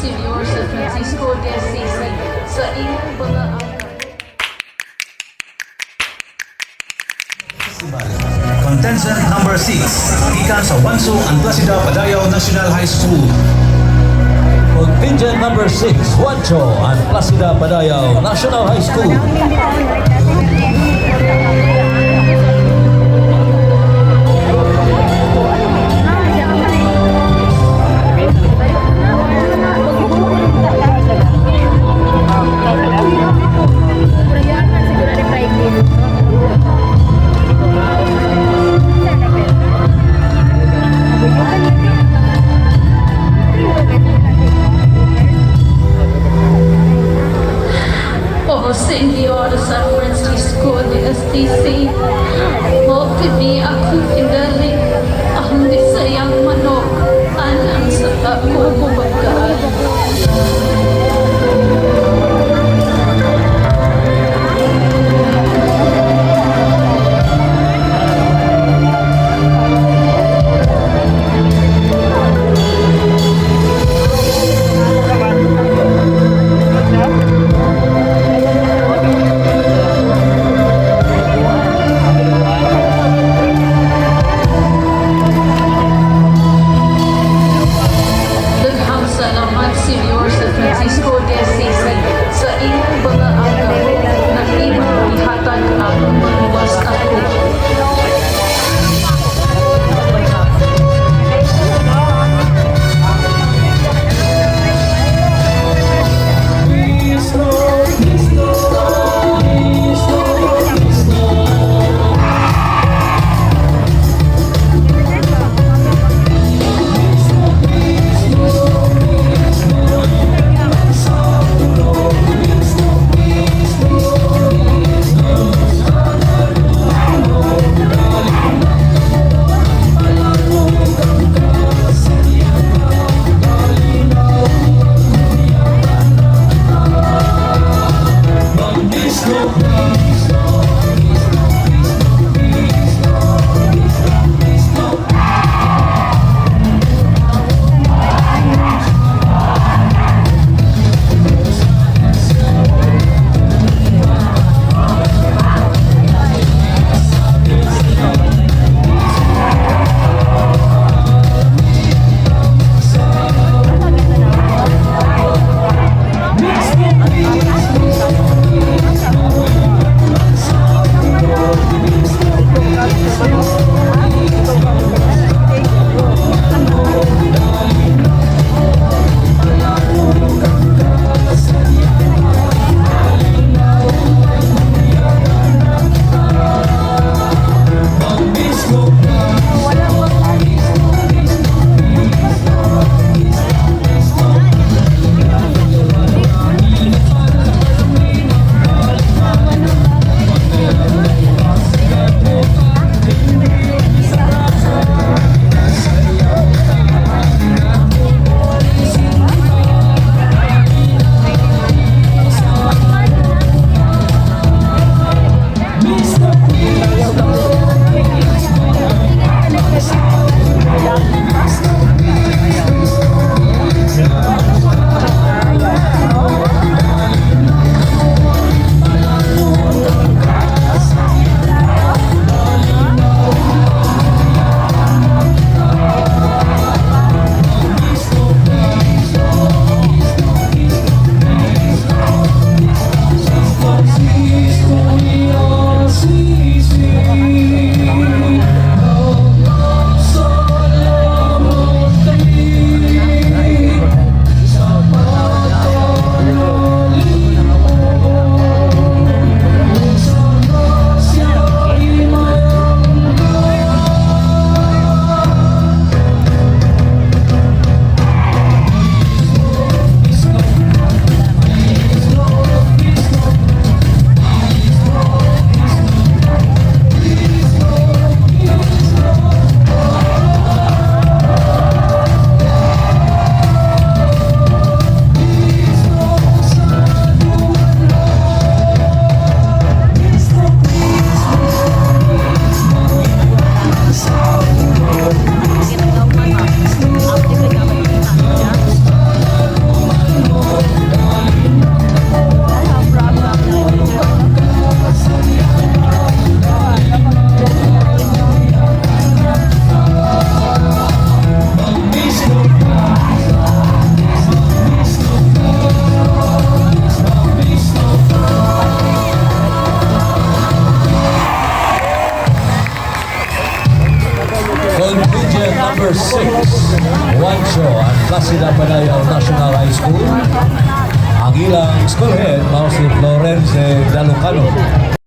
Senior sa Francisco de Assisi sa inyong mga Contestant number 6, ikan sa Juancho and Placida Padayao National High School. Contingent number 6, Juancho and Placida Padayao National High School. Oh, Senyor sa Francisco de Assisi, mo kini ako pingali ang bisayang manok anang sa ako bumagaan. number 6, Juancho and Placida Padayao National High School. Ang ilang school head, si Florence Dalucano.